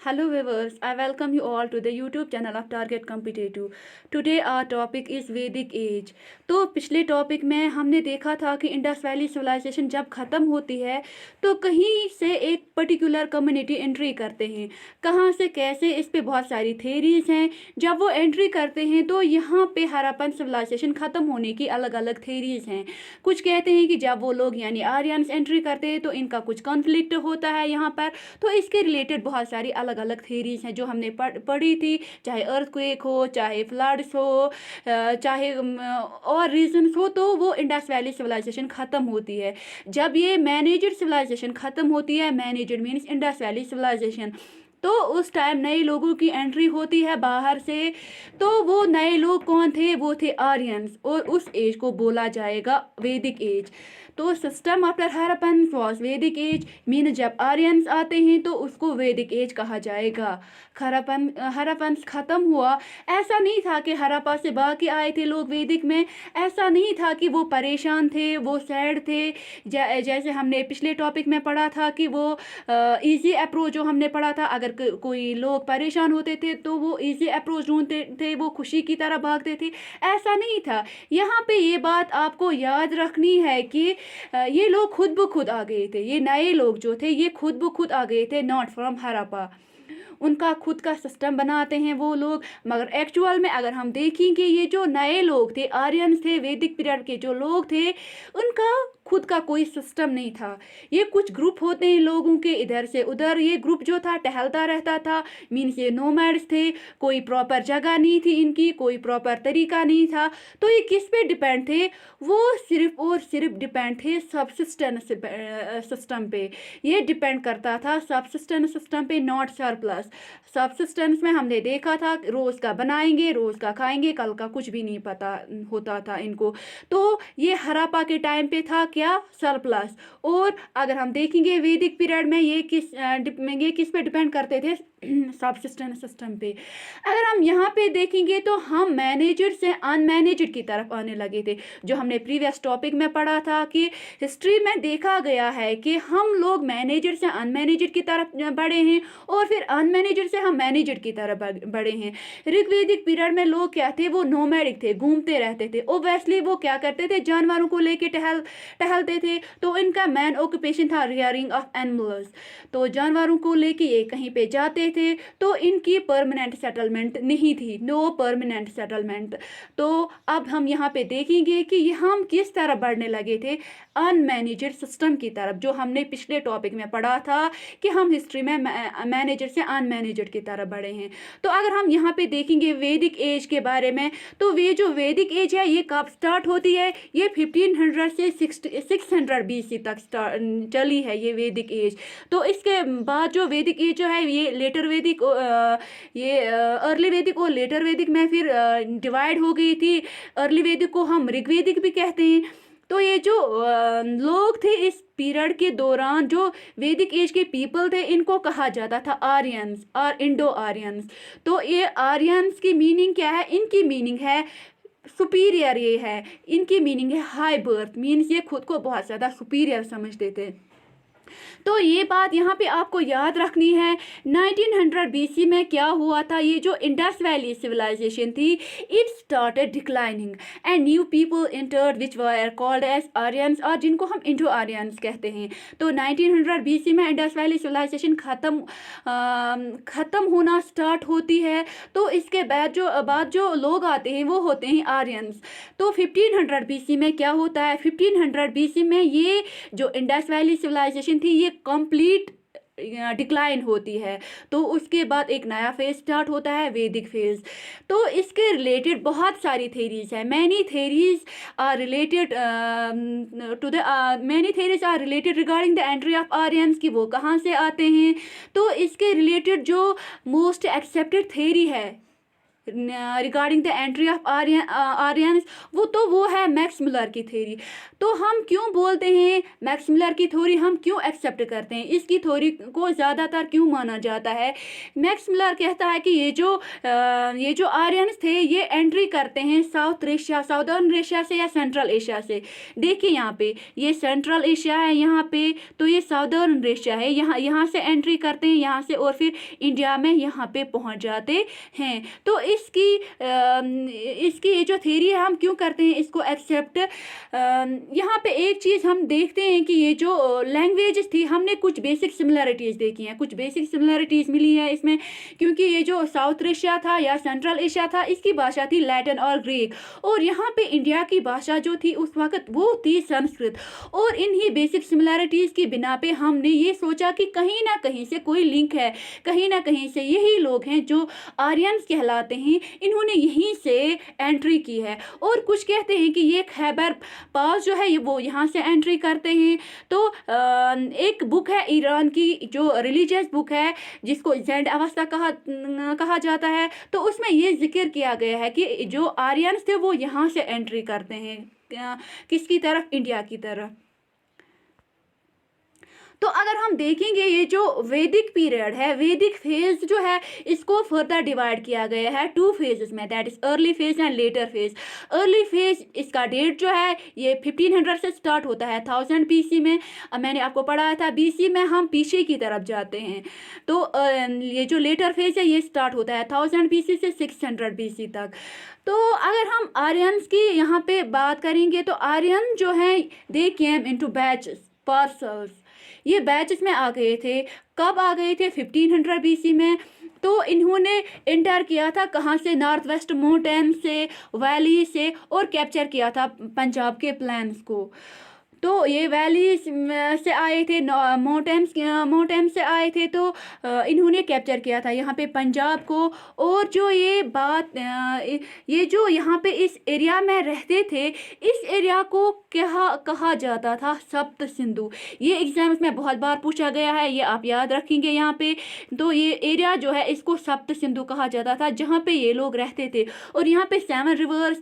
Hello viewers, I welcome you all to the YouTube channel of Target Competitive. Today our topic is Vedic Age. तो पिछले topic में हमने देखा था कि इंडस वैली सिविलाइजेशन जब ख़त्म होती है तो कहीं से एक पर्टिकुलर कम्युनिटी एंट्री करते हैं, कहाँ से कैसे, इस पे बहुत सारी थेरीज हैं। जब वो एंट्री करते हैं तो यहाँ पे हड़प्पन सिविलाइजेशन ख़त्म होने की अलग अलग थेरीज हैं। कुछ कहते हैं कि जब वो लोग यानी आर्यंस एंट्री करते हैं तो इनका कुछ कॉन्फ्लिक्ट होता है यहाँ पर, तो इसके रिलेटेड बहुत सारी अलग अलग थेरीज हैं जो हमने पढ़ी थी। चाहे अर्थक्वेक हो, चाहे फ्लड्स हो, चाहे और रीजंस हो, तो वो इंडस वैली सिविलाइजेशन ख़त्म होती है। जब ये मैनेजर सिविलाइजेशन ख़त्म होती है, manager means Indus valley civilization, तो उस टाइम नए लोगों की एंट्री होती है बाहर से। तो वो नए लोग कौन थे? वो थे आर्यंस, और उस एज को बोला जाएगा वैदिक एज। तो सिस्टम आफ्टर हड़प्पन वॉज वैदिक एज, मीन जब आर्यंस आते हैं तो उसको वैदिक एज कहा जाएगा। हड़प्पन ख़त्म हुआ, ऐसा नहीं था कि हड़प्पा से बाकी आए थे लोग वैदिक में, ऐसा नहीं था कि वो परेशान थे, वो सैड थे। जैसे हमने पिछले टॉपिक में पढ़ा था कि वो इजी अप्रोच जो हमने पढ़ा था, अगर कोई लोग परेशान होते थे तो वो इजी अप्रोच ढूंढते थे, वो खुशी की तरह भागते थे। ऐसा नहीं था। यहाँ पे ये बात आपको याद रखनी है कि ये लोग खुद ब खुद आ गए थे। ये नए लोग जो थे ये खुद ब खुद आ गए थे, नॉट फ्रॉम हड़प्पा। उनका खुद का सिस्टम बनाते हैं वो लोग। मगर एक्चुअल में अगर हम देखेंगे, ये जो नए लोग थे, आर्यंस थे, वैदिक पीरियड के जो लोग थे, उनका खुद का कोई सिस्टम नहीं था। ये कुछ ग्रुप होते हैं लोगों के इधर से उधर, ये ग्रुप जो था टहलता रहता था, मीन्स ये नोमैड्स थे। कोई प्रॉपर जगह नहीं थी इनकी, कोई प्रॉपर तरीका नहीं था। तो ये किस पे डिपेंड थे? वो सिर्फ और सिर्फ डिपेंड थे सबसिस्टेंस सिस्टम पे। ये डिपेंड करता था सबसिस्टेंस सिस्टम पे, नॉट सरप्लस। सबसिस्टेंस में हमने देखा था रोज़ का बनाएंगे, रोज़ का खाएंगे, कल का कुछ भी नहीं पता होता था इनको। तो ये हड़प्पा के टाइम पे था क्या? सरप्लस। और अगर हम देखेंगे वैदिक पीरियड में ये किस पे डिपेंड करते थे? सबसिस्टेंस सिस्टम पे। अगर हम यहाँ पे देखेंगे तो हम मैनेजर से अनमैनेजड की तरफ आने लगे थे। जो हमने प्रीवियस टॉपिक में पढ़ा था कि हिस्ट्री में देखा गया है कि हम लोग मैनेजर से अनमैनेजर की तरफ बढ़े हैं, और फिर अनमैनेजर से हम मैनेजर की तरफ बढ़े हैं। ऋग्वेदिक पीरियड में लोग क्या थे? वो नोमैडिक थे, घूमते रहते थे। ओब्वियसली वो क्या करते थे? जानवरों को लेके टहलते थे। तो इनका मेन ऑक्यूपेशन था रियरिंग ऑफ एनिमल्स। तो जानवरों को लेके ये कहीं पे जाते थे। तो इनकी परमानेंट सेटलमेंट नहीं थी, नो परमानेंट सेटलमेंट। तो अब हम यहाँ पे देखेंगे कि हम किस तरह बढ़ने लगे थे अनमैनेजर सिस्टम की तरफ, जो हमने पिछले टॉपिक में पढ़ा था कि हम हिस्ट्री में मैनेजर से अनमैनेजर की तरफ बढ़े हैं। तो अगर हम यहाँ पे देखेंगे वैदिक एज के बारे में, तो वे जो वैदिक एज है ये कब स्टार्ट होती है? ये 1500 से 600 BC तक चली है ये वैदिक एज। तो इसके बाद जो वैदिक एज जो है ये लेटर वैदिक, ये अर्ली वैदिक और लेटर वैदिक में फिर डिवाइड हो गई थी। अर्ली वैदिक को हम ऋग्वेदिक भी कहते हैं। तो ये जो लोग थे इस पीरियड के दौरान, जो वैदिक एज के पीपल थे, इनको कहा जाता था आर्यंस और इंडो आर्यंस। तो ये आर्यंस की मीनिंग क्या है? इनकी मीनिंग है सुपीरियर। ये है इनकी मीनिंग है हाई बर्थ, मीन्स ये खुद को बहुत ज़्यादा सुपीरियर समझते थे। तो ये बात यहाँ पे आपको याद रखनी है। 1900 BC में क्या हुआ था? ये जो इंडस वैली सिविलाइजेशन थी, it started declining and new people entered which were called as Aryans, और जिनको हम इंडो आर्यंस कहते हैं। तो 1900 BC में इंडस वैली सिविलाइजेशन ख़त्म होना स्टार्ट होती है। तो इसके बाद जो लोग आते हैं वो होते हैं आर्यंस। तो 1500 BC में क्या होता है? 1500 BC में ये जो इंडस वैली सिविलाइजेशन थी ये कंप्लीट डिक्लाइन होती है। तो उसके बाद एक नया फेज स्टार्ट होता है, वैदिक फेज। तो इसके रिलेटेड बहुत सारी थेरीज है। Many theories are related regarding the entry of Aryans, कि वो कहाँ से आते हैं। तो इसके रिलेटेड जो मोस्ट एक्सेप्टेड थेरी है regarding the entry of Aryans, वो है मैक्स मुलर की थ्योरी। तो हम क्यों बोलते हैं मैक्स मुलर की थ्योरी, हम क्यों एक्सेप्ट करते हैं, इसकी थ्योरी को ज़्यादातर क्यों माना जाता है? मैक्स मुलर कहता है कि ये जो आर्यंस थे ये एंट्री करते हैं साउदर्न एशिया से या सेंट्रल एशिया से। देखिए यहाँ पे ये सेंट्रल एशिया है, यहाँ पे तो ये साउदर्न एशिया है, यहाँ से एंट्री करते हैं यहाँ से, और फिर इंडिया में यहाँ पे पहुँच जाते हैं। तो इसकी ये जो थ्योरी है हम क्यों करते हैं इसको एक्सेप्ट? यहाँ पे एक चीज़ हम देखते हैं कि ये जो लैंग्वेजेस थी, हमने कुछ बेसिक सिमिलरिटीज़ देखी हैं, कुछ बेसिक सिमिलरिटीज़ मिली है इसमें, क्योंकि ये जो साउथ एशिया था या सेंट्रल एशिया था इसकी भाषा थी लैटिन और ग्रीक, और यहाँ पे इंडिया की भाषा जो थी उस वक्त वो थी संस्कृत। और इन्हीं बेसिक सिमिलरिटीज़ की बिना पे हमने ये सोचा कि कहीं ना कहीं से कोई लिंक है, कहीं ना कहीं से यही लोग हैं जो आर्यंस कहलाते हैं, इन्होंने यहीं से एंट्री की है। और कुछ कहते हैं कि ये खैबर पास जो है वो यहाँ से एंट्री करते हैं। तो एक बुक है ईरान की जो रिलीजियस बुक है जिसको जैंड अवस्था कहा जाता है, तो उसमें ये जिक्र किया गया है कि जो आर्यंस थे वो यहाँ से एंट्री करते हैं, किसकी तरफ? इंडिया की तरफ। तो अगर हम देखेंगे ये जो वैदिक पीरियड है, वैदिक फेज जो है इसको फर्दर डिवाइड किया गया है 2 फेजेस में, that is early phase and later phase. Early phase इसका डेट जो है ये 1500 से स्टार्ट होता है 1000 BC में। मैंने आपको पढ़ाया था BC में हम पीछे की तरफ जाते हैं। तो ये जो लेटर फेज है ये स्टार्ट होता है 1000 BC से 600 BC तक। तो अगर हम आर्यंस की यहाँ पे बात करेंगे तो आर्यन जो है दे केम इनटू बैचेस, पार्सल्स, ये बैचेस में आ गए थे। कब आ गए थे? 1500 BC में। तो इन्होंने एंटर किया था कहाँ से? नॉर्थ वेस्ट माउंटेन से, वैली से, और कैप्चर किया था पंजाब के प्लेन्स को। तो ये वैली से आए थे, माउंटेन से आए थे, तो इन्होंने कैप्चर किया था यहाँ पे पंजाब को। और जो ये जो यहाँ पे इस एरिया में रहते थे, इस एरिया को क्या कहा जाता था? सप्त सिंधु। ये एग्जाम्स में बहुत बार पूछा गया है, ये आप याद रखेंगे यहाँ पे। तो ये एरिया जो है इसको सप्त सिंधु कहा जाता था, जहाँ पे ये लोग रहते थे। और यहाँ पे 7 रिवर्स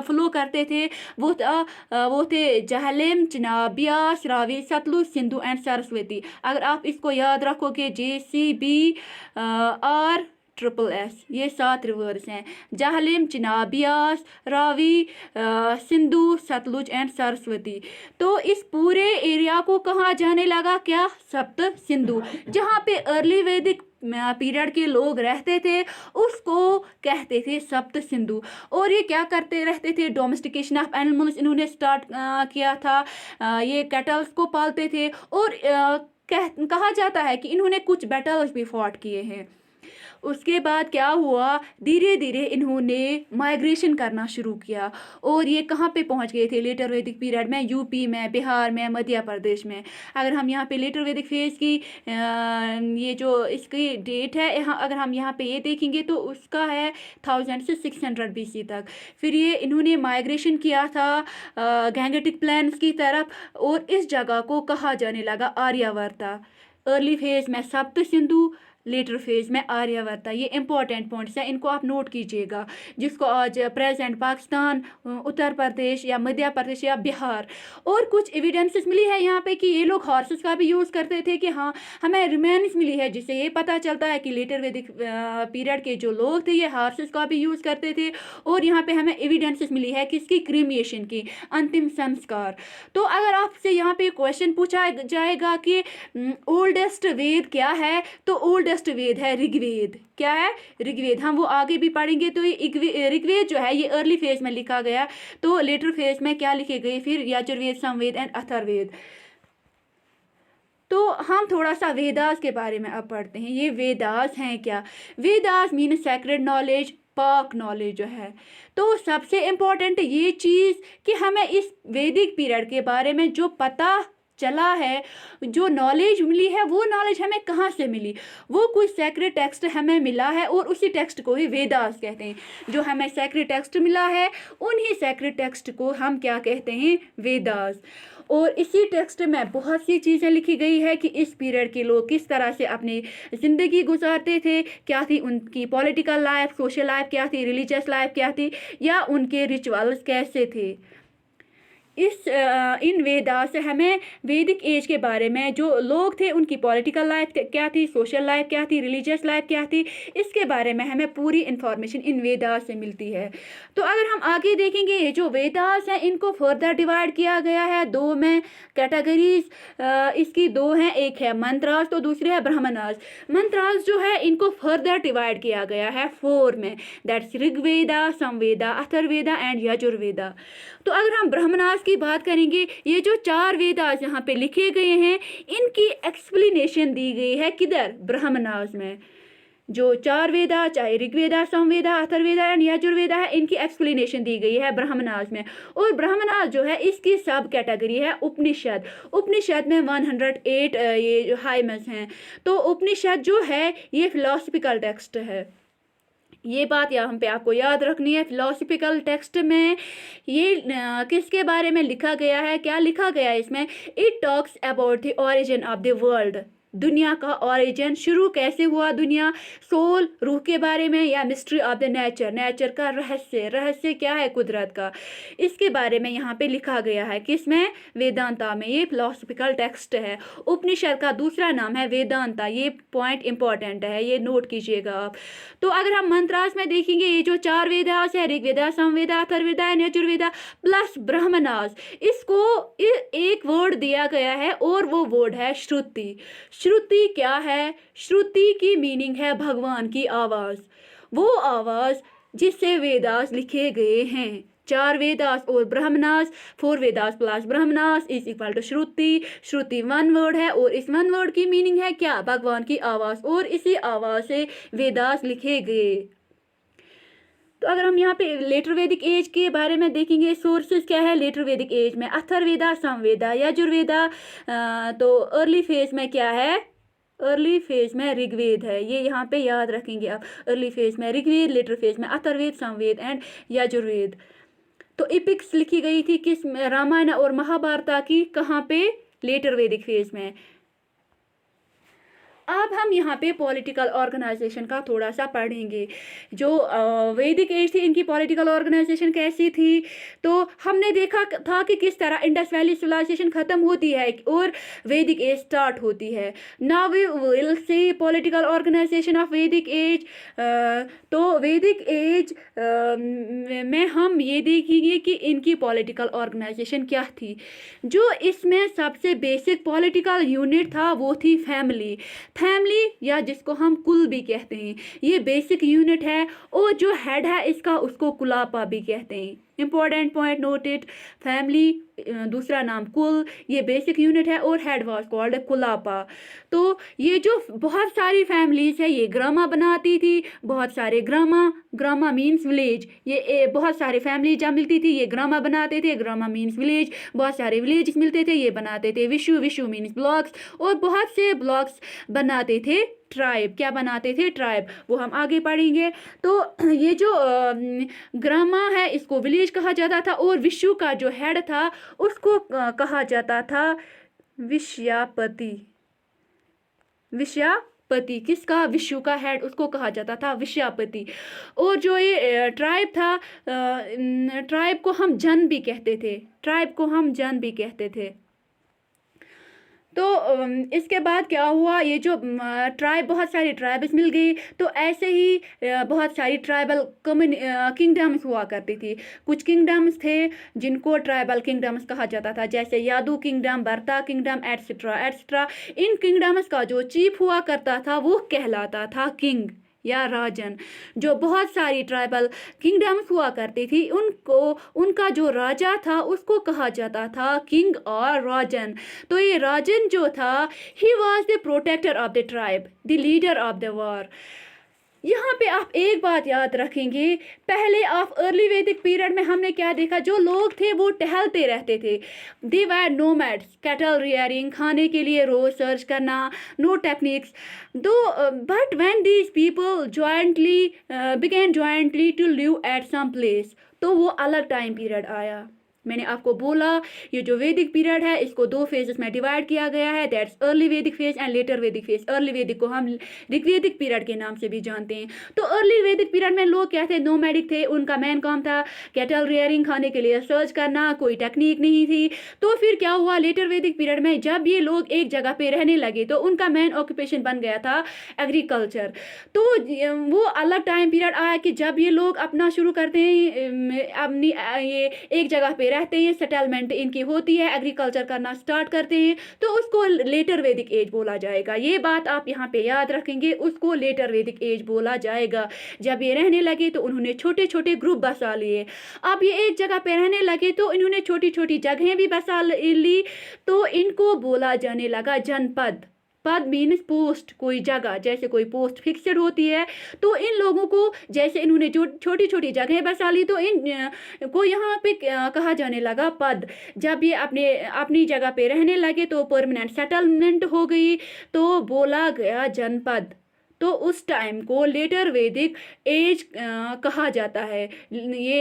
फ्लो करते थे, वो थे झेलम, चनाब, ब्यास, रावी, सतलुज, सिंधु एंड सरस्वती। अगर आप इसको याद रखोगे JCBR ये 7 रिवर्स हैं, झेलम, चनाब, ब्यास, रावी, सिंधु, सतलुज एंड सरस्वती। तो इस पूरे एरिया को कहा जाने लगा क्या? सप्त सिंधु। जहाँ पे अर्ली वैदिक पीरियड के लोग रहते थे उसको कहते थे सप्त सिंधु। और ये क्या करते रहते थे? डोमेस्टिकेशन ऑफ एनिमल्स इन्होंने स्टार्ट किया था। ये कैटल्स को पालते थे, और कहा जाता है कि इन्होंने कुछ बैटल्स भी फॉट किए हैं। उसके बाद क्या हुआ? धीरे धीरे इन्होंने माइग्रेशन करना शुरू किया, और ये कहाँ पे पहुँच गए थे लेटर वैदिक पीरियड में? यूपी में, बिहार में, मध्य प्रदेश में। अगर हम यहाँ पे लेटर वैदिक फेज की ये जो इसकी डेट है, अगर हम यहाँ पे ये देखेंगे तो उसका है 1000 से 600 BC तक। फिर ये इन्होंने माइग्रेशन किया था गैंगेटिक प्लेन्स की तरफ, और इस जगह को कहा जाने लगा आर्यावर्ता। अर्ली फेज में सप्त सिंधु, लेटर फेज में आर्यावर्ता। ये इंपॉर्टेंट पॉइंट्स हैं, इनको आप नोट कीजिएगा, जिसको आज प्रेजेंट पाकिस्तान, उत्तर प्रदेश या मध्य प्रदेश या बिहार। और कुछ एविडेंसेस मिली है यहाँ पे कि ये लोग हॉर्सेस का भी यूज़ करते थे, कि हाँ हमें रिमेन्स मिली है जिससे ये पता चलता है कि लेटर वैदिक पीरियड के जो लोग थे ये हॉर्सेस का भी यूज़ करते थे। और यहाँ पे हमें एविडेंसेस मिली है किसकी? क्रीमिएशन की, अंतिम संस्कार। तो अगर आपसे यहाँ पे क्वेश्चन पूछा जाएगा कि ओल्डेस्ट वेद क्या है, तो ओल्डेस्ट वेद है ऋग्वेद। क्या है? ऋग्वेद। हम वो आगे भी पढ़ेंगे। तो ये ऋग्वेद जो है ये अर्ली फेज में लिखा गया, तो लेटर फेज में क्या लिखे गए? फिर यजुर्वेद, सामवेद एंड अथर्ववेद। तो हम थोड़ा सा वेदास के बारे में अब पढ़ते हैं। ये वेदास हैं क्या? वेदास मीन सैक्रेड नॉलेज, पाक नॉलेज जो है। तो सबसे इम्पोर्टेंट ये चीज़ कि हमें इस वैदिक पीरियड के बारे में जो पता चला है, जो नॉलेज मिली है, वो नॉलेज हमें कहाँ से मिली? वो कुछ सैक्रेड टेक्स्ट हमें मिला है, और उसी टेक्स्ट को ही वेदास कहते हैं। जो हमें सैक्रेड टेक्स्ट मिला है उन्हीं सैक्रेड टेक्स्ट को हम क्या कहते हैं? वेदास। और इसी टेक्स्ट में बहुत सी चीज़ें लिखी गई है कि इस पीरियड के लोग किस तरह से अपनी ज़िंदगी गुजारते थे, क्या थी उनकी पॉलिटिकल लाइफ, सोशल लाइफ क्या थी, रिलीजियस लाइफ क्या थी, या उनके रिचुअल्स कैसे थे। इन वेदा से हमें वैदिक एज के बारे में जो लोग थे उनकी पॉलिटिकल लाइफ क्या थी, सोशल लाइफ क्या थी, रिलीजियस लाइफ क्या थी, इसके बारे में हमें पूरी इन्फॉर्मेशन इन वेदास से मिलती है। तो अगर हम आगे देखेंगे, ये जो वेदास हैं इनको फर्दर डिवाइड किया गया है दो में कैटेगरीज। इसकी दो हैं, एक है मंत्रास तो दूसरी है ब्राह्मणास। मंत्रास जो है इनको फर्दर डिवाइड किया गया है 4 में, दैट्स ऋग्वेदा, समवेदा, अथर्ववेदा एंड यजुर्वेदा। तो अगर हम ब्राह्मणास की बात करेंगे, ये जो 4 वेदास यहाँ पे लिखे गए हैं इनकी एक्सप्लेनेशन दी गई है किधर, ब्राह्मणास में। जो 4 वेदा, चाहे ऋग्वेदा, समवेदा, अथर्ववेदा एंड यजुर्वेदा है, इनकी एक्सप्लेनेशन दी गई है ब्राह्मणास में। और ब्राह्मणास जो है इसकी सब कैटेगरी है उपनिषद। उपनिषद में 108 ये हाइमस हैं। तो उपनिषद जो है ये फिलोसफिकल टेक्स्ट है। ये बात यहाँ पे आपको याद रखनी है। फिलोसफिकल टेक्स्ट में ये किसके बारे में लिखा गया है, क्या लिखा गया है इसमें, it talks about the origin of the world, दुनिया का ओरिजिन, शुरू कैसे हुआ दुनिया, सोल, रूह के बारे में, या mystery of the nature, nature का रहस्य, रहस्य क्या है कुदरत का, इसके बारे में यहाँ पे लिखा गया है। किसमें, वेदांता में। ये फिलोसफिकल टेक्स्ट है। उपनिषद का दूसरा नाम है वेदांता। ये पॉइंट इंपॉर्टेंट है, ये नोट कीजिएगा आप। तो अगर हम मंत्रास में देखेंगे, ये जो 4 वेदास है, ऋग्वेदा, समवेदा, अथर्ववेदा, यजुर्वेदा प्लस ब्राह्मणास, इसको एक वर्ड दिया गया है और वो वर्ड है श्रुति। श्रुति क्या है, श्रुति की मीनिंग है भगवान की आवाज़, वो आवाज़ जिससे वेदास लिखे गए हैं। 4 वेदास और Brahmanas, 4 Vedas plus Brahmanas is equal to shruti. Shruti 1 word है और इस 1 वर्ड की मीनिंग है क्या, भगवान की आवाज़, और इसी आवाज़ से वेदास लिखे गए। तो अगर हम यहाँ पे लेटर वैदिक एज के बारे में देखेंगे, सोर्सेस क्या है लेटर वैदिक एज में, अथर्ववेदा, समवेदा, यजुर्वेदा। तो अर्ली फेज में क्या है, अर्ली फेज में ऋग्वेद है, ये यहाँ पे याद रखेंगे आप। अर्ली फेज में ऋग्वेद, लेटर फेज में अथर्ववेद, समवेद एंड यजुर्वेद। तो एपिक्स लिखी गई थी किस, रामायण और महाभारत की, कहाँ पे, लेटर वैदिक फेज में। अब हम यहाँ पे पॉलिटिकल ऑर्गेनाइजेशन का थोड़ा सा पढ़ेंगे। जो वैदिक एज थी इनकी पॉलिटिकल ऑर्गेनाइजेशन कैसी थी, तो हमने देखा था कि किस तरह इंडस वैली सिविलाइजेशन ख़त्म होती है और वैदिक एज स्टार्ट होती है। Now we will see political organisation of Vedic age. तो वैदिक एज में हम ये देखेंगे कि इनकी पॉलिटिकल ऑर्गेनाइजेशन क्या थी। जो इसमें सबसे बेसिक पॉलिटिकल यूनिट था वो थी फैमिली। फैमिली या जिसको हम कुल भी कहते हैं, ये बेसिक यूनिट है। और जो हेड है इसका, उसको कुलापा भी कहते हैं। इंपॉर्टेंट पॉइंट नोटेड, फैमिली दूसरा नाम कुल, ये बेसिक यूनिट है और हेड वाज कॉल्ड कुलापा। तो ये जो बहुत सारी फैमिलीज है ये ग्रामा बनाती थी, बहुत सारे ग्रामा, ग्रामा मीन्स विलेज, ये बहुत सारे फैमिली जब मिलती थी ये ग्रामा बनाते थे, ग्रामा मीन्स विलेज, बहुत सारे विलेज मिलते थे ये बनाते थे विशु, विशु मीन्स ब्लॉक्स, और बहुत से ब्लॉक्स बनाते थे ट्राइब। क्या बनाते थे, ट्राइब, वो हम आगे पढ़ेंगे। तो ये जो ग्रामा है इसको विलेज कहा जाता था, और विशु का जो हेड था उसको कहा जाता था विषयापति। विषयापति किसका, विशु का हेड, उसको कहा जाता था विषयापति। और जो ये ट्राइब था, ट्राइब को हम जन भी कहते थे, ट्राइब को हम जन भी कहते थे। तो इसके बाद क्या हुआ, ये जो ट्राइब, बहुत सारी ट्राइब्स मिल गई, तो ऐसे ही बहुत सारी ट्राइबल किंगडम्स हुआ करती थी। कुछ किंगडम्स थे जिनको ट्राइबल किंगडम्स कहा जाता था, जैसे यादू किंगडम, बर्ता किंगडम एट्सेट्रा एट्सेट्रा। इन किंगडम्स का जो चीफ हुआ करता था वो कहलाता था किंग या राजन। जो बहुत सारी ट्राइबल किंगडम्स हुआ करती थी उनको, उनका जो राजा था उसको कहा जाता था किंग और राजन। तो ये राजन जो था, he was the protector of the tribe, the leader of the war. यहाँ पे आप एक बात याद रखेंगे, पहले ऑफ अर्ली वैदिक पीरियड में हमने क्या देखा, जो लोग थे वो टहलते रहते थे। They were nomads, cattle rearing, खाने के लिए रोज सर्च करना, नो टेक्निक्स। दो but when these people began jointly to live at some place, तो वो अलग टाइम पीरियड आया। मैंने आपको बोला ये जो वैदिक पीरियड है इसको 2 फेजेस में डिवाइड किया गया है, दैट्स अर्ली वैदिक फेज एंड लेटर वैदिक फेज। अर्ली वैदिक को हम ऋग्वैदिक पीरियड के नाम से भी जानते हैं। तो अर्ली वैदिक पीरियड में लोग क्या थे, नोमैडिक थे, उनका मेन काम था कैटल रेयरिंग, खाने के लिए सर्च करना, कोई टेक्निक नहीं थी। तो फिर क्या हुआ, लेटर वैदिक पीरियड में जब ये लोग एक जगह पे रहने लगे तो उनका मेन ऑक्यूपेशन बन गया था एग्रीकल्चर। तो वो अलग टाइम पीरियड आया कि जब ये लोग अपना शुरू करते हैं, अपनी ये एक जगह पे रहते हैं, सेटलमेंट इनकी होती है, एग्रीकल्चर करना स्टार्ट करते हैं, तो उसको लेटर वैदिक एज बोला जाएगा। ये बात आप यहाँ पे याद रखेंगे, उसको लेटर वैदिक एज बोला जाएगा। जब ये रहने लगे तो उन्होंने छोटे छोटे ग्रुप बसा लिए। अब ये एक जगह पे रहने लगे तो इन्होंने छोटी छोटी जगहें भी बसा ली, तो इनको बोला जाने लगा जनपद। पद मीन्स पोस्ट, कोई जगह, जैसे कोई पोस्ट फिक्सड होती है, तो इन लोगों को जैसे इन्होंने जो छोटी छोटी जगह बसा ली तो इन को यहाँ पे कहा जाने लगा पद। जब ये अपनी जगह पे रहने लगे तो परमानेंट सेटलमेंट हो गई, तो बोला गया जनपद। तो उस टाइम को लेटर वैदिक एज कहा जाता है। ये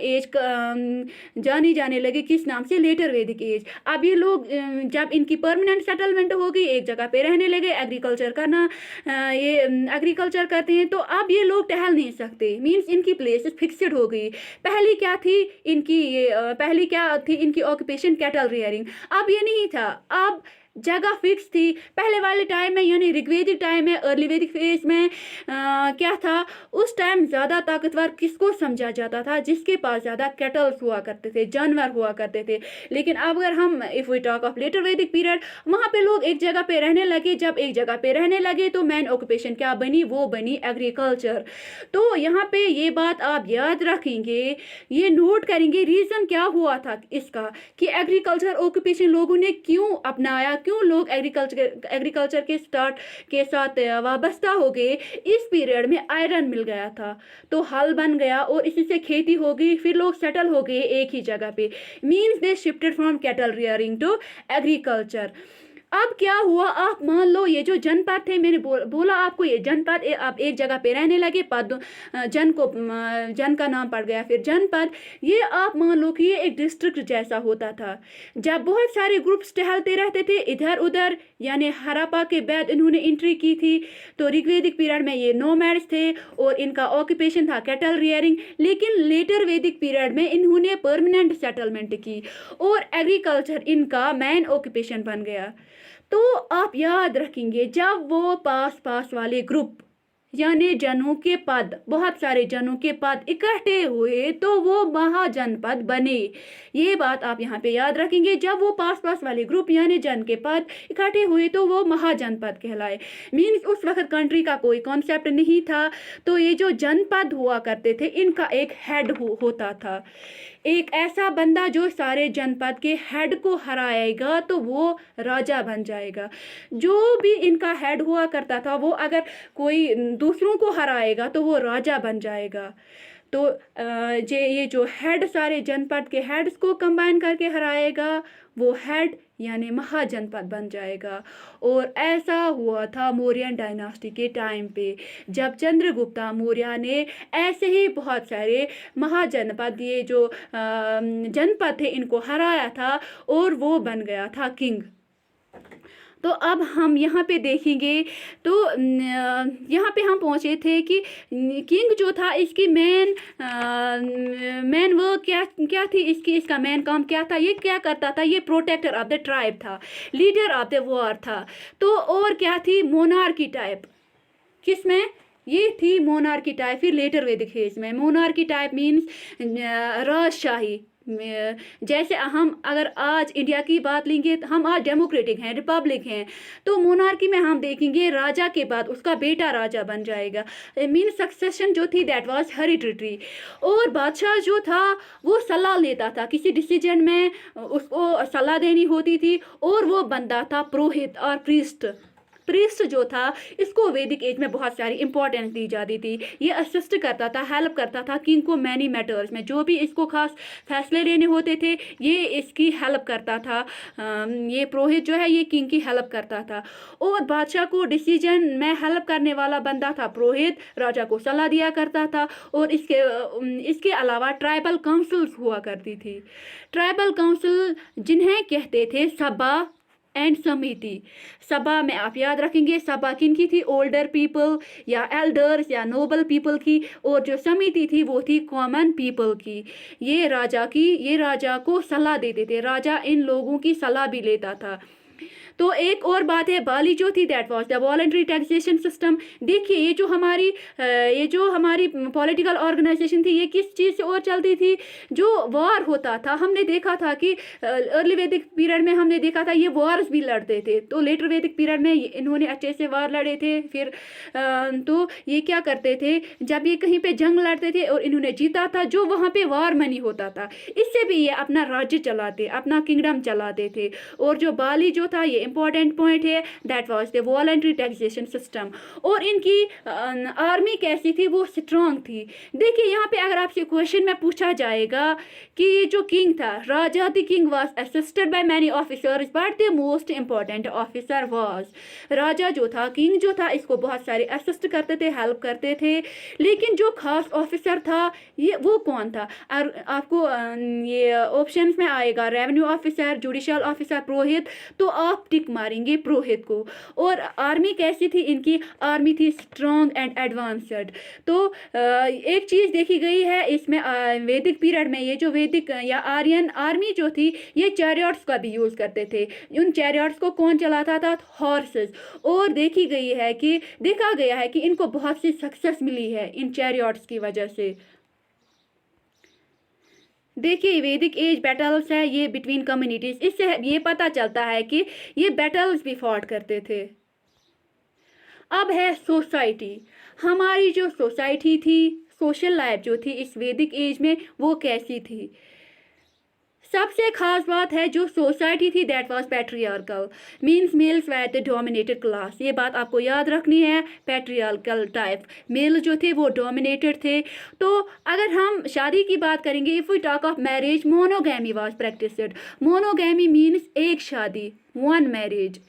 एज जानी जाने लगी किस नाम से, लेटर वैदिक एज। अब ये लोग जब इनकी परमानेंट सेटलमेंट हो गई, एक जगह पे रहने लगे, एग्रीकल्चर करना, ये एग्रीकल्चर करते हैं, तो अब ये लोग टहल नहीं सकते, मीन्स इनकी प्लेस फिक्सड हो गई। पहली क्या थी इनकी ऑक्यूपेशन कैटल रेयरिंग। अब ये नहीं था, अब जगह फिक्स थी। पहले वाले टाइम में यानी ऋग्वैदिक टाइम में, अर्ली वैदिक फेज में क्या था, उस टाइम ज़्यादा ताकतवर किसको समझा जाता था, जिसके पास ज़्यादा कैटल्स हुआ करते थे, जानवर हुआ करते थे। लेकिन अब अगर हम if we talk of later Vedic period, वहाँ पे लोग एक जगह पे रहने लगे। जब एक जगह पे रहने लगे तो मेन ऑक्यूपेशन क्या बनी, वो बनी एग्रीकल्चर। तो यहाँ पे ये बात आप याद रखेंगे, ये नोट करेंगे रीज़न क्या हुआ था इसका, कि एग्रीकल्चर ऑक्यूपेशन लोगों ने क्यों अपनाया, क्यों लोग एग्रीकल्चर के साथ वाबस्ता हो गए। इस पीरियड में आयरन मिल गया था, तो हल बन गया और इसी से खेती हो गई, फिर लोग सेटल हो गए एक ही जगह पे, means they shifted from cattle rearing to agriculture. अब क्या हुआ, आप मान लो ये जो जनपद थे, मैंने बोला आपको ये जनपद, आप एक जगह पे रहने लगे, पद जन का नाम पड़ गया फिर जनपद। ये आप मान लो कि ये एक डिस्ट्रिक्ट जैसा होता था। जब बहुत सारे ग्रुप्स टहलते रहते थे इधर उधर, यानी हड़प्पा के बाद इन्होंने एंट्री की थी, तो ऋग्वैदिक पीरियड में ये नोमैड्स थे और इनका ऑक्यूपेशन था कैटल रियरिंग। लेकिन लेटर वैदिक पीरियड में इन्होंने परमानेंट सेटलमेंट की और एग्रीकल्चर इनका मेन ऑक्यूपेशन बन गया। तो आप याद रखेंगे, जब वो पास वाले ग्रुप यानी जनों के पद, बहुत सारे जनों के पद इकट्ठे हुए तो वो महाजनपद बने। ये बात आप यहाँ पे याद रखेंगे, जब वो पास वाले ग्रुप यानी जन के पद इकट्ठे हुए तो वो महाजनपद कहलाए। मीन्स उस वक्त कंट्री का कोई कॉन्सेप्ट नहीं था, तो ये जो जनपद हुआ करते थे इनका एक हेड होता था, एक ऐसा बंदा जो सारे जनपद के हेड को हराएगा तो वो राजा बन जाएगा। जो भी इनका हेड हुआ करता था वो अगर कोई दूसरों को हराएगा तो वो राजा बन जाएगा। तो ये जो हेड सारे जनपद के हेड्स को कंबाइन करके हराएगा वो हेड यानी महाजनपद बन जाएगा। और ऐसा हुआ था मौर्यन डायनास्टी के टाइम पे, जब चंद्रगुप्ता मौर्य ने ऐसे ही बहुत सारे महाजनपद, ये जो जनपद थे, इनको हराया था और वो बन गया था किंग। तो अब हम यहाँ पे देखेंगे, तो यहाँ पे हम पहुँचे थे कि किंग जो था इसकी मेन वर्क क्या थी, इसका मेन काम क्या था, ये क्या करता था, ये प्रोटेक्टर ऑफ द ट्राइब था, लीडर ऑफ द वॉर था। तो और क्या थी, मोनार्की टाइप, किसमें ये थी मोनार्की टाइप। फिर लेटर वैदिक फेज में मोनार्की टाइप मीन्स राजशाही। जैसे हम अगर आज इंडिया की बात लेंगे, हम आज डेमोक्रेटिक हैं, रिपब्लिक हैं, तो मोनार्की में हम देखेंगे राजा के बाद उसका बेटा राजा बन जाएगा। मीन सक्सेशन जो थी दैट वाज हेरिडिटरी। और बादशाह जो था वो सलाह लेता था, किसी डिसीजन में उसको सलाह देनी होती थी, और वो बनता था पुरोहित और प्रीस्ट। प्रीस्ट जो था इसको वैदिक एज में बहुत सारी इंपॉर्टेंस दी जाती थी। ये असिस्ट करता था, हेल्प करता था किंग को मैनी मैटर्स में, जो भी इसको खास फैसले लेने होते थे ये इसकी हेल्प करता था। ये पुरोहित जो है ये किंग की हेल्प करता था। और बादशाह को डिसीजन में हेल्प करने वाला बंदा था पुरोहित, राजा को सलाह दिया करता था। और इसके अलावा ट्राइबल काउंसिल्स हुआ करती थी। ट्राइबल काउंसिल जिन्हें कहते थे सभा एंड समिति। सभा में आप याद रखेंगे सभा किनकी थी, ओल्डर पीपल या एल्डर्स या नोबल पीपल की, और जो समिति थी वो थी कॉमन पीपल की। ये राजा को सलाह देते थे, राजा इन लोगों की सलाह भी लेता था। तो एक और बात है, बाली जो थी that was the voluntary taxation system. देखिए ये जो हमारी पॉलिटिकल ऑर्गेनाइजेशन थी ये किस चीज़ से और चलती थी, जो वॉर होता था। हमने देखा था कि अर्ली वैदिक पीरियड में हमने देखा था ये वॉर्स भी लड़ते थे। तो लेटर वैदिक पीरियड में इन्होंने अच्छे से वॉर लड़े थे। फिर तो ये क्या करते थे, जब ये कहीं पे जंग लड़ते थे और इन्होंने जीता था, जो वहाँ पे वॉर मनी होता था, इससे भी ये अपना राज्य चलाते, अपना किंगडम चलाते थे। और जो बाली जो था ये इंपॉर्टेंट पॉइंट है, that was the voluntary taxation system. और इनकी आर्मी कैसी थी, वो स्ट्रांग थी। देखिए यहाँ पे अगर आपसे क्वेश्चन में पूछा जाएगा कि ये जो किंग था, राजा the king was assisted by many officers but the most important officer was, राजा जो था, किंग जो था, इसको बहुत सारे असिस्ट करते थे, हेल्प करते थे, लेकिन जो खास ऑफिसर था ये वो कौन था। और आपको ये ऑप्शंस में आएगा रेवेन्यू ऑफिसर, जुडिशियल ऑफिसर, पुरोहित, तो आप टिक मारेंगे पुरोहित को। और आर्मी कैसी थी, इनकी आर्मी थी स्ट्रॉन्ग एंड एडवांस्ड। तो एक चीज़ देखी गई है इसमें वैदिक पीरियड में, ये जो वैदिक या आर्यन आर्मी जो थी ये चैरियट्स का भी यूज़ करते थे। उन चैरियट्स को कौन चलाता था, हॉर्सेस। और देखा गया है कि इनको बहुत सी सक्सेस मिली है इन चैरियट्स की वजह से। देखिए वैदिक एज बैटल्स है ये बिटवीन कम्युनिटीज, इससे ये पता चलता है कि ये बैटल्स भी फॉट करते थे। अब है सोसाइटी। हमारी जो सोसाइटी थी, सोशल लाइफ जो थी इस वैदिक एज में वो कैसी थी। सबसे खास बात है जो सोसाइटी थी that was patriarchal, means males were the dominated class. ये बात आपको याद रखनी है, पैट्रियार्कल टाइप, मेल जो थे वो डोमिनेटेड थे। तो अगर हम शादी की बात करेंगे, if we talk of marriage, monogamy was practised. Monogamy means एक शादी, वन मैरिज।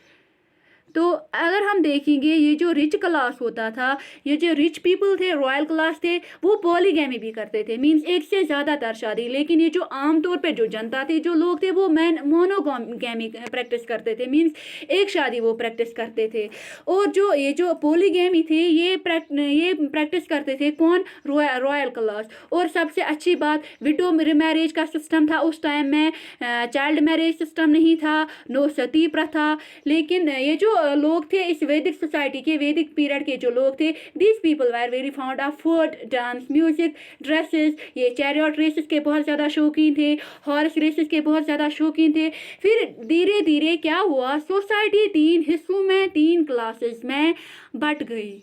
तो अगर हम देखेंगे ये जो रिच क्लास होता था, ये जो रिच पीपल थे, रॉयल क्लास थे, वो पॉलीगैमी भी करते थे, मींस एक से ज़्यादातर शादी। लेकिन ये जो आमतौर पे जो जनता थी, जो लोग थे, वो मोनोगैमी प्रैक्टिस करते थे, मींस एक शादी वो प्रैक्टिस करते थे। और ये जो पॉलीगैमी थी ये प्रैक्टिस करते थे कौन, रॉयल क्लास। और सबसे अच्छी बात, विडो मैरिज का सिस्टम था उस टाइम में, चाइल्ड मैरिज सिस्टम नहीं था, नो सती प्रथा। लेकिन ये जो लोग थे इस वैदिक सोसाइटी के, वैदिक पीरियड के जो लोग थे, these people were very found of food, dance, music, dresses. ये चैरियट रेसेस के बहुत ज़्यादा शौकीन थे, हॉर्स रेसेस के बहुत ज़्यादा शौकीन थे। फिर धीरे धीरे क्या हुआ, सोसाइटी 3 हिस्सों में, 3 क्लासेस में बट गई।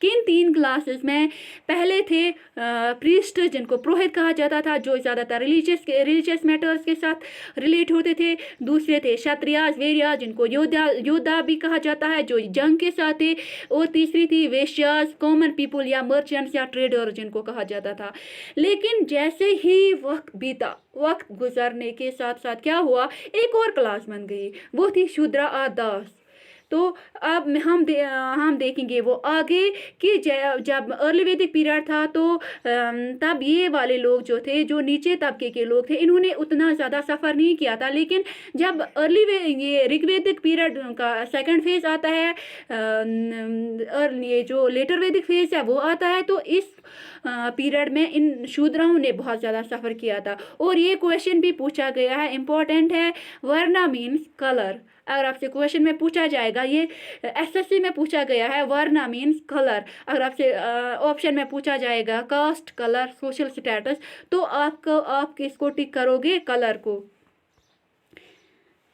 किन 3 क्लासेस में, पहले थे प्रीस्ट जिनको पुरोहित कहा जाता था, जो ज़्यादातर रिलीजियस मैटर्स के साथ रिलेट होते थे। दूसरे थे क्षत्रियाज, वेरियाज, जिनको योद्धा भी कहा जाता है, जो जंग के साथ थे। और तीसरी थी वेश्याज, कॉमन पीपल या मर्चेंट्स या ट्रेडर जिनको कहा जाता था। लेकिन जैसे ही वक्त बीता, वक्त गुजरने के साथ साथ क्या हुआ, एक और क्लास बन गई, वो थी शूद्रा और दास। तो अब हम देखेंगे वो आगे कि जब अर्ली वैदिक पीरियड था तो तब ये वाले लोग जो थे, जो नीचे तबके के लोग थे, इन्होंने उतना ज़्यादा सफ़र नहीं किया था। लेकिन जब ये ऋग्वैदिक पीरियड का सेकंड फेज आता है और ये जो लेटर वैदिक फेज है वो आता है, तो इस पीरियड में इन शूद्राओं ने बहुत ज़्यादा सफ़र किया था। और ये क्वेश्चन भी पूछा गया है, इम्पोर्टेंट है, वर्ना मीन्स कलर। अगर आपसे क्वेश्चन में पूछा जाएगा, ये एसएससी में पूछा गया है, वर्ना मीन्स कलर। अगर आपसे ऑप्शन में पूछा जाएगा कास्ट, कलर, सोशल स्टेटस, तो आप किसको टिक करोगे, कलर को।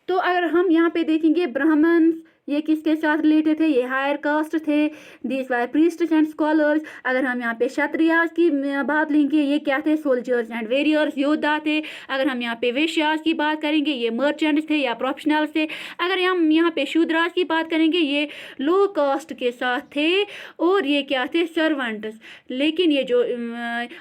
तो अगर हम यहाँ पे देखेंगे ब्राह्मण ये किसके साथ रिलेटेड थे? ये हायर कास्ट थे, these were priests and scholars. अगर हम यहाँ पे क्षत्रियास की बात लेंगे, ये क्या थे? सोल्जर्स एंड वेरियर्स, योद्धा थे। अगर हम यहाँ पे वैश्यास की बात करेंगे, ये मर्चेंट्स थे या प्रोफेशनल्स थे। अगर हम यहाँ पे शूद्रास की बात करेंगे, ये लो कास्ट के साथ थे, और ये क्या थे? सर्वेंट्स। लेकिन ये जो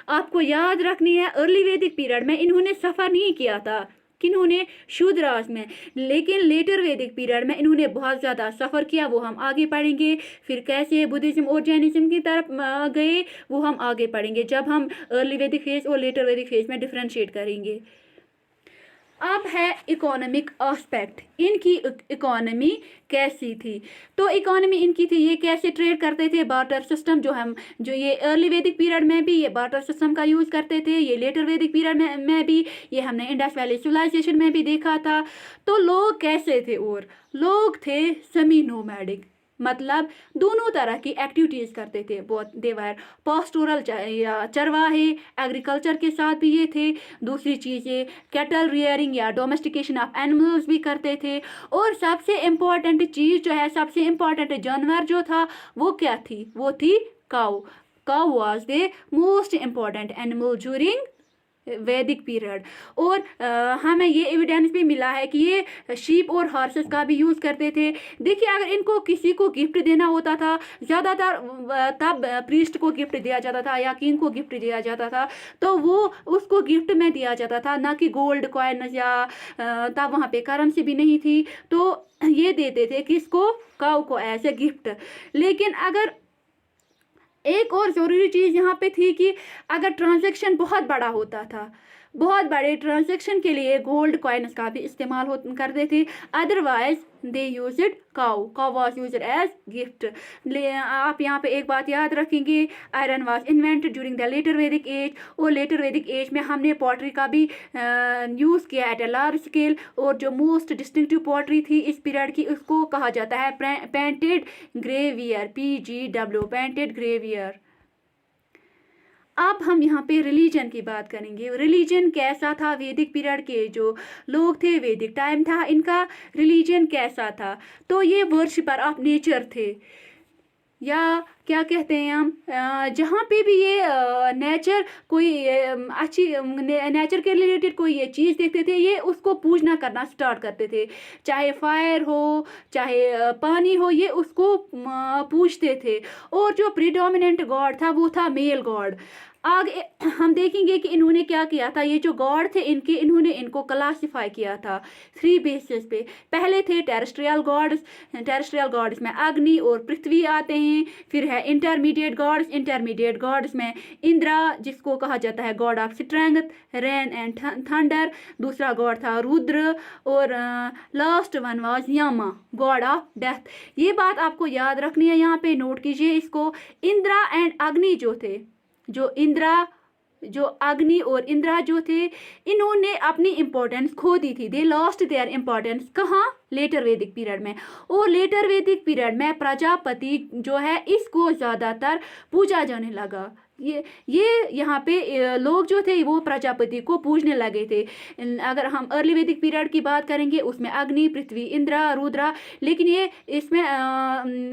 आपको याद रखनी है, अर्ली वैदिक पीरियड में इन्होंने सफ़र नहीं किया था। किन्होंने? शूद्रास में। लेकिन लेटर वैदिक पीरियड में इन्होंने बहुत ज़्यादा सफ़र किया, वो हम आगे पढ़ेंगे। फिर कैसे बुद्धिज़्म और जैनिज़्म की तरफ गए, वो हम आगे पढ़ेंगे जब हम अर्ली वैदिक फेज और लेटर वैदिक फेज में डिफ्रेंशिएट करेंगे। अब है इकोनॉमिक एस्पेक्ट, इनकी इकोनॉमी कैसी थी? तो इकोनॉमी इनकी थी, ये कैसे ट्रेड करते थे? Barter system. जो ये अर्ली वैदिक पीरियड में भी ये बार्टर सिस्टम का यूज़ करते थे, ये लेटर वैदिक पीरियड में भी, ये हमने इंडस वैली सिविलाइजेशन में भी देखा था। तो लोग कैसे थे? और लोग थे सेमी नोमैडिक, मतलब दोनों तरह की एक्टिविटीज़ करते थे। बहुत देवर पास्टोरल या चरवाहे, एग्रीकल्चर के साथ भी ये थे। दूसरी चीज़ें कैटल रियरिंग या डोमेस्टिकेशन ऑफ एनिमल्स भी करते थे। और सबसे इम्पॉर्टेंट चीज़ जो है, सबसे इम्पॉर्टेंट जानवर जो था, वो क्या थी? वो थी cow. Cow was the most important animal during Vedic period. और हमें ये एविडेंस भी मिला है कि ये शीप और हॉर्सेस का भी यूज़ करते थे। देखिए, अगर इनको किसी को गिफ्ट देना होता था, ज़्यादातर तब प्रीस्ट को गिफ्ट दिया जाता था या किंग को गिफ्ट दिया जाता था, तो वो उसको गिफ्ट में दिया जाता था, ना कि गोल्ड कॉइन, या तब वहाँ पे करेंसी भी नहीं थी, तो ये देते थे किसको? काऊ को एज ए गिफ्ट। लेकिन अगर एक और ज़रूरी चीज़ यहाँ पे थी कि अगर ट्रांजैक्शन बहुत बड़ा होता था, बहुत बड़े ट्रांजैक्शन के लिए गोल्ड कॉइन्स का भी इस्तेमाल करते थे। Otherwise they use it cow. Cow was use as gift. आप यहाँ पे एक बात याद रखेंगे, iron was invented during the later वैदिक एज। और लेटर वैदिक एज में हमने पॉटरी का भी यूज़ किया एट ए लार्ज स्केल। और जो मोस्ट डिस्टिंक्टिव पॉटरी थी इस पीरियड की, उसको कहा जाता है पेंटेड ग्रेवियर, PGW, पेंटेड ग्रेवियर। अब हम यहाँ पे रिलीजन की बात करेंगे। रिलीजन कैसा था? वैदिक पीरियड के जो लोग थे, वैदिक टाइम था, इनका रिलीजन कैसा था? तो ये वर्शिपर ऑफ नेचर थे, या क्या कहते हैं हम, जहाँ पे भी ये नेचर कोई अच्छी नेचर के रिलेटेड कोई ये चीज़ देखते थे, ये उसको पूजना करना स्टार्ट करते थे। चाहे फायर हो, चाहे पानी हो, ये उसको पूजते थे। और जो प्रीडोमिनेंट गॉड था वो था मेल गॉड। आगे हम देखेंगे कि इन्होंने क्या किया था। ये जो गॉड थे इन्होंने इनको क्लासिफाई किया था 3 बेसिस पे। पहले थे टेरेस्ट्रियल गॉड्स। टेरेस्ट्रियल गॉड्स में अग्नि और पृथ्वी आते हैं। फिर है इंटरमीडिएट गॉड्स। इंटरमीडिएट गॉड्स में इंद्रा, जिसको कहा जाता है God of strength, rain and thunder. दूसरा गॉड था रुद्र। और लास्ट वन वाज यमा, गॉड ऑफ डेथ। ये बात आपको याद रखनी है, यहाँ पे नोट कीजिए इसको। इंद्रा एंड अग्नि जो अग्नि और इंद्रा जो थे, इन्होंने अपनी इंपॉर्टेंस खो दी थी। They lost their importance. कहाँ? लेटर वैदिक पीरियड में। और लेटर वैदिक पीरियड में प्रजापति जो है, इसको ज़्यादातर पूजा जाने लगा। ये यहाँ पे लोग जो थे वो प्रजापति को पूजने लगे थे। अगर हम अर्ली वैदिक पीरियड की बात करेंगे, उसमें अग्नि, पृथ्वी, इंद्रा, रुद्रा। लेकिन ये इसमें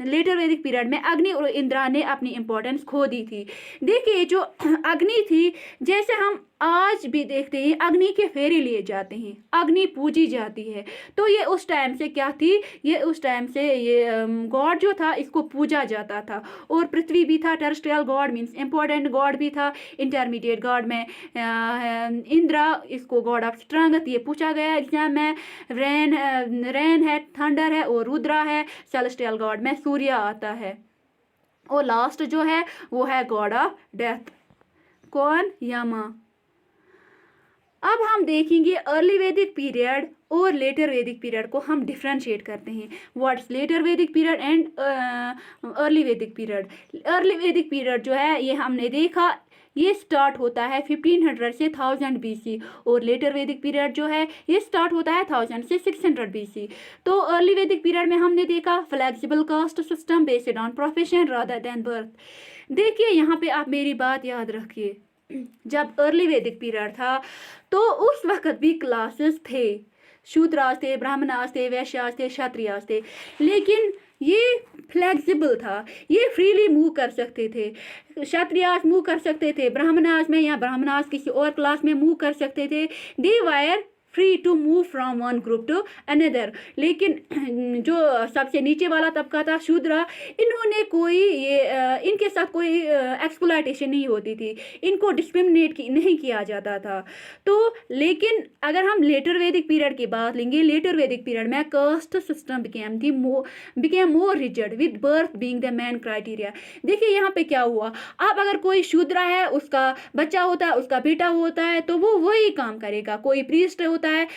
लेटर वैदिक पीरियड में अग्नि और इंद्रा ने अपनी इंपॉर्टेंस खो दी थी। देखिए, जो अग्नि थी, जैसे हम आज भी देखते हैं, अग्नि के फेरे लिए जाते हैं, अग्नि पूजी जाती है। तो ये उस टाइम से क्या थी? ये उस टाइम से ये गॉड जो था, इसको पूजा जाता था। और पृथ्वी भी था, terrestrial God means important God भी था। इंटरमीडिएट गॉड में इंद्रा, इसको गॉड ऑफ स्ट्रेंथ, ये पूछा गया एग्जाम में। रेन है, थंडर है, और रुद्रा है। सेलेस्टियल गॉड में सूर्य आता है। और लास्ट जो है वो है गॉड ऑफ डेथ। कौन? यमा। अब हम देखेंगे अर्ली वैदिक पीरियड और लेटर वैदिक पीरियड को हम डिफ्रेंशिएट करते हैं। What's letter Vedic period and early वैदिक पीरियड। अर्ली वैदिक पीरियड जो है, ये हमने देखा, ये स्टार्ट होता है 1500 से 1000 BC। और लेटर वैदिक पीरियड जो है, ये स्टार्ट होता है 1000 से 600 BC। तो अर्ली वैदिक पीरियड में हमने देखा flexible caste system based on profession rather than birth. देखिए, यहाँ पे आप मेरी बात याद रखिए। जब अर्ली वैदिक पीरियड था, तो उस वक्त भी क्लासेस थे। शूद्रास थे, ब्राह्मणास थे, वैश्यास थे, क्षत्रियास थे। लेकिन ये फ्लेक्सिबल था, ये फ्रीली मूव कर सकते थे। क्षत्रियास मूव कर सकते थे ब्राह्मणास में, या ब्राह्मणास किसी और क्लास में मूव कर सकते थे। They were free to move from one group to another. लेकिन जो सबसे नीचे वाला तबका था, शूद्रा, इन्होंने कोई इनके साथ कोई एक्सप्लॉयटेशन नहीं होती थी, इनको डिस्क्रिमिनेट नहीं किया जाता था। तो लेकिन अगर हम लेटर वैदिक पीरियड की बात लेंगे, लेटर वैदिक पीरियड में caste system became more rigid with birth being the main criteria. देखिए यहाँ पे क्या हुआ, अब अगर कोई शूद्रा है, उसका बच्चा होता है, उसका बेटा होता है, तो वो वही काम करेगा। कोई प्रीस्ट होता है,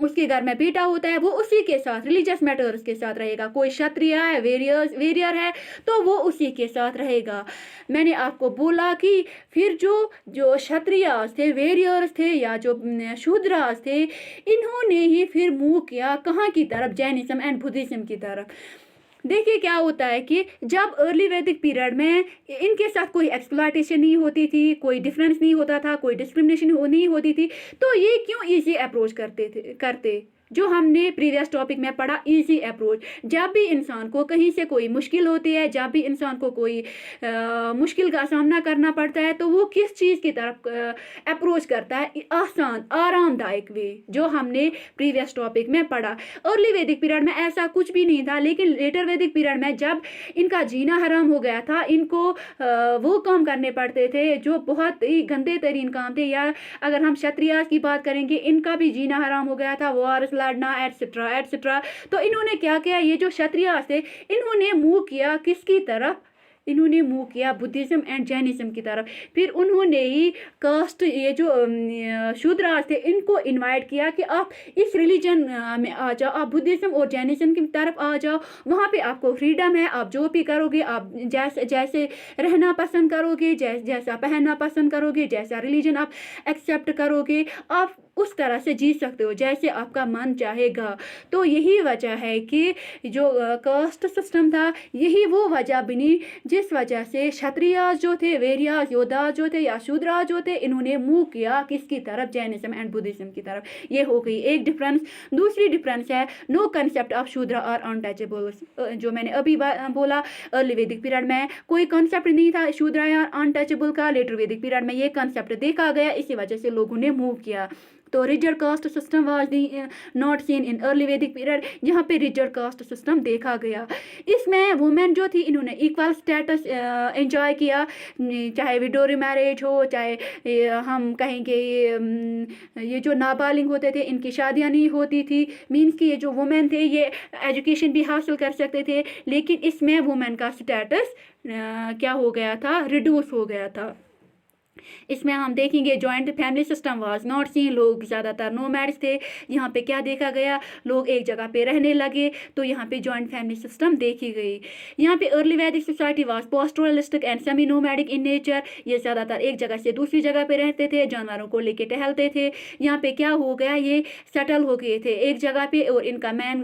उसके घर में बेटा होता है, वो उसी के साथ रिलीजियस मैटर्स के साथ रहेगा। कोई क्षत्रिय है, वेरियर है, तो वो उसी के साथ रहेगा। मैंने आपको बोला कि फिर जो क्षत्रियास थे, वेरियर्स थे, या जो शूद्रास थे, इन्होंने ही फिर मूव किया कहाँ की तरफ, जैनिज्म एंड बुद्धिज्म की तरफ। देखिए क्या होता है कि जब अर्ली वैदिक पीरियड में इनके साथ कोई एक्सप्लॉयटेशन नहीं होती थी, कोई डिफरेंस नहीं होता था, कोई डिस्क्रिमिनेशन नहीं होती थी, तो ये क्यों इजी अप्रोच करते जो हमने प्रीवियस टॉपिक में पढ़ा, इजी अप्रोच। जब भी इंसान को कहीं से कोई मुश्किल होती है, जब भी इंसान को कोई मुश्किल का सामना करना पड़ता है, तो वो किस चीज़ की तरफ अप्रोच करता है, आसान आरामदायक वे, जो हमने प्रीवियस टॉपिक में पढ़ा। अर्ली वैदिक पीरियड में ऐसा कुछ भी नहीं था, लेकिन लेटर वैदिक पीरियड में जब इनका जीना हराम हो गया था, इनको वो काम करने पड़ते थे जो बहुत ही गंदे तरीन काम थे। या अगर हम क्षत्रियास की बात करेंगे, इनका भी जीना हराम हो गया था, वॉर्स लड़ना एटसेट्रा एटसेट्रा। तो इन्होंने क्या किया, ये जो क्षत्रियास थे, इन्होंने मूव किया किसकी तरफ, इन्होंने मूव किया बुद्धिज्म एंड जैनिज्म की तरफ। फिर उन्होंने ही कास्ट, ये जो शूद्रास थे, इनको इनवाइट किया कि आप इस रिलीजन में आ जाओ, आप बुद्धिज्म और जैनिज्म की तरफ आ जाओ, वहाँ पे आपको फ्रीडम है, आप जो भी करोगे, आप जैसे रहना पसंद करोगे, जैसा पहनना पसंद करोगे, जैसा रिलीजन आप एक्सेप्ट करोगे, आप उस तरह से जी सकते हो जैसे आपका मन चाहेगा। तो यही वजह है कि जो कास्ट सिस्टम था, यही वो वजह बनी जिस वजह से क्षत्रियास जो थे, वेरियास योद्धा जो थे, या शूद्रा जो थे, इन्होंने मूव किया किसकी तरफ, जैनिज्म एंड बुद्धिज्म की तरफ। ये हो गई एक डिफरेंस। दूसरी डिफरेंस है नो कंसेप्ट ऑफ शूद्रा और अनटचेबल्स। जो मैंने अभी बोला, अर्ली वैदिक पीरियड में कोई कंसेप्ट नहीं था शूद्रा या अनटचेबल का, लेटर वैदिक पीरियड में ये कंसेप्ट देखा गया, इसी वजह से लोगों ने मूव किया। तो rigid caste system was not seen in early वैदिक पीरियड, यहाँ पे रिजिड कास्ट सिस्टम देखा गया। इसमें वुमेन जो थी, इन्होंने इक्वल स्टेटस एंजॉय किया, चाहे विडोरी मैरिज हो, चाहे हम कहेंगे ये जो नाबालिग होते थे, इनकी शादियाँ नहीं होती थी। मीन्स कि ये जो वुमेन थे, ये एजुकेशन भी हासिल कर सकते थे, लेकिन इसमें वुमेन का स्टेटस क्या हो गया था, रिड्यूस हो गया था। इसमें हम देखेंगे joint family system was not seen, लोग ज़्यादातर नोमैड्स थे। यहाँ पे क्या देखा गया, लोग एक जगह पे रहने लगे, तो यहाँ पे जॉइंट फैमिली सिस्टम देखी गई। यहाँ पे early Vedic society was pastoralistic and semi nomadic in nature, ये ज़्यादातर एक जगह से दूसरी जगह पे रहते थे, जानवरों को लेके टहलते थे। यहाँ पे क्या हो गया, ये सेटल हो गए थे एक जगह पे, और इनका मेन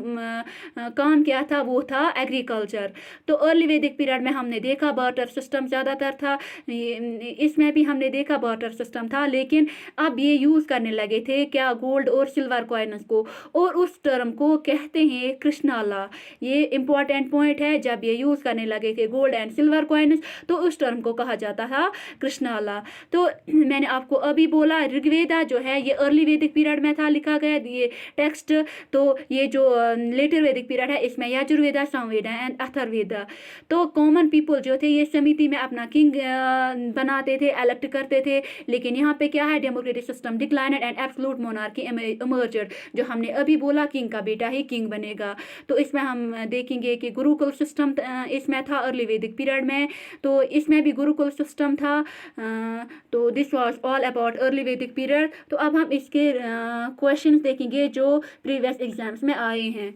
काम क्या था, वो था एग्रीकल्चर। तो अर्ली वैदिक पीरियड में हमने देखा बार्टर सिस्टम ज़्यादातर था, इसमें भी हमने देखा बार्टर सिस्टम था, लेकिन अब ये यूज़ करने लगे थे क्या, गोल्ड और सिल्वर कॉइन्स को, और उस टर्म को कहते हैं कृष्णाला। ये इंपॉर्टेंट पॉइंट है, जब ये यूज़ करने लगे थे गोल्ड एंड सिल्वर कॉइन्स, तो उस टर्म को कहा जाता था कृष्णाला। तो मैंने आपको अभी बोला ऋग्वेदा जो है ये अर्ली वैदिक पीरियड में था लिखा गया ये टेक्स्ट। तो ये जो लेटर वैदिक पीरियड है, इसमें यजुर्वेदा, सामवेदा एंड अथर्ववेदा। तो कॉमन पीपल जो थे, ये समिति में अपना किंग बनाते थे, इलेक्ट करते थे। लेकिन यहाँ पे क्या है, democratic system declined and absolute monarchy emerged. जो हमने अभी बोला, किंग का बेटा ही किंग बनेगा। तो इसमें हम देखेंगे कि गुरुकुल सिस्टम इसमें था अर्ली वैदिक पीरियड में, तो इसमें भी गुरुकुल सिस्टम था। तो this was all about early वैदिक पीरियड। तो अब हम इसके क्वेश्चंस देखेंगे जो प्रीवियस एग्जाम्स में आए हैं।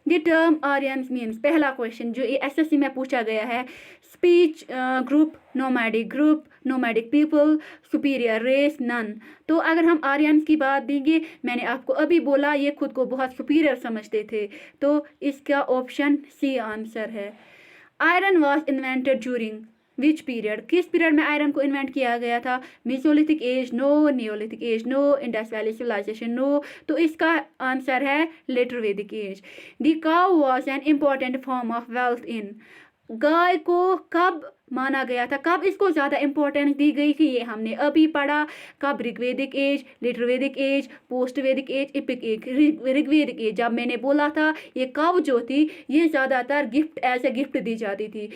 द टर्म आर्यंस मीन्स, पहला क्वेश्चन जो एसएससी में पूछा गया है, speech group, nomadic people, superior race, none. तो अगर हम आर्यंस की बात देंगे, मैंने आपको अभी बोला ये खुद को बहुत सुपीरियर समझते थे, तो इसका ऑप्शन सी आंसर है। Iron was invented during, which period, किस पीरियड में आयरन को इन्वेंट किया गया था? Mesolithic age no, neolithic age no, Indus valley civilization no. तो इसका आंसर है लेटर वैदिक age. The cow was an important form of wealth in, गाय को कब माना गया था, कब इसको ज़्यादा इम्पोर्टेंस दी गई थी, ये हमने अभी पढ़ा। कब? ऋग्वेदिक एज, लेटर वैदिक एज, पोस्ट वैदिक एज, इपिक एज। ऋग्वेदिक एज जब मैंने बोला था, ये काउ जो थी ये ज़्यादातर गिफ्ट एज ए गिफ्ट दी जाती थी।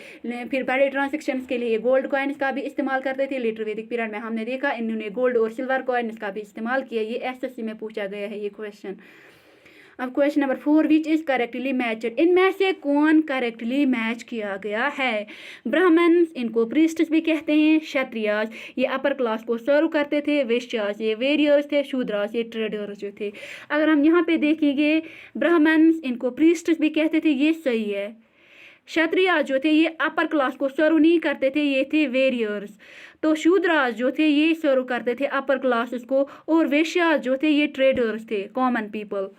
फिर बड़े ट्रांजेक्शन्स के लिए गोल्ड कॉइन्स का भी इस्तेमाल करते थे। लेटर वैदिक पीरियड में हमने देखा इन्होंने गोल्ड और सिल्वर कॉइन्स का भी इस्तेमाल किया। ये एसएससी में पूछा गया है ये क्वेश्चन। अब question number 4, which is correctly matched, इनमें से कौन करेक्टली मैच किया गया है? ब्राह्मण्स, इनको प्रीस्ट्स भी कहते हैं। क्षत्रियाज, ये अपर क्लास को सर्व करते थे। वैश्याज, ये वेरियर्स थे। शूद्राज, ये ट्रेडर्स जो थे। अगर हम यहाँ पे देखेंगे, ब्राह्मण्स, इनको प्रीस्ट्स भी कहते थे, ये सही है। क्षत्रिय जो थे ये अपर क्लास को सर्व नहीं करते थे, ये थे वेरियर्स। तो शूद्राज जो थे ये सर्व करते थे अपर क्लासेस को, और वैश्याज जो थे ये ट्रेडर्स थे, common people.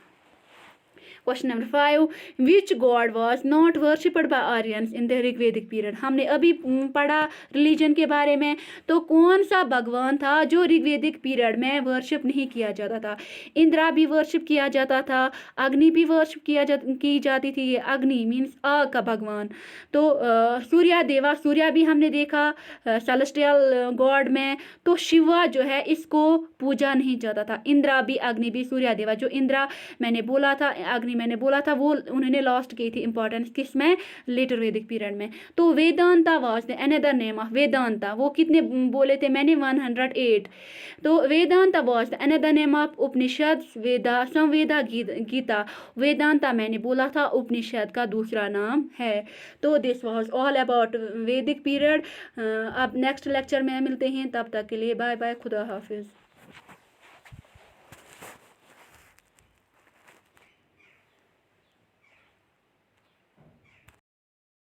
Question number 5, which God was not worshipped bye Aryans in the Rigvedic period, हमने अभी पढ़ा रिलीजन के बारे में। तो कौन सा भगवान था जो ऋग्वेदिक पीरियड में वर्शिप नहीं किया जाता था? इंद्रा भी वर्शिप किया जाता था, अग्नि भी वर्शिप की जाती थी। ये अग्नि मीन्स आग का भगवान। तो सूर्या देवा, सूर्या भी हमने देखा सेलेस्टियल गॉड में। तो शिवा जो है इसको पूजा नहीं जाता था। इंद्रा भी, अग्नि भी, सूर्या देवा। जो इंद्रा मैंने बोला था, अग्नि मैंने बोला था, वो उन्होंने लॉस्ट की थी इंपॉर्टेंस किस में? लेटर वैदिक पीरियड में। तो Vedanta was the another name of Vedanta. वो कितने बोले थे मैंने? 108। तो Vedanta was the another name of Upanishad, Veda, Samveda, Gita. Vedanta मैंने बोला था उपनिषद का दूसरा नाम है। तो this was all about Vedic period. अब नेक्स्ट लेक्चर में मिलते हैं, तब तक के लिए बाय बाय, खुदा हाफिज।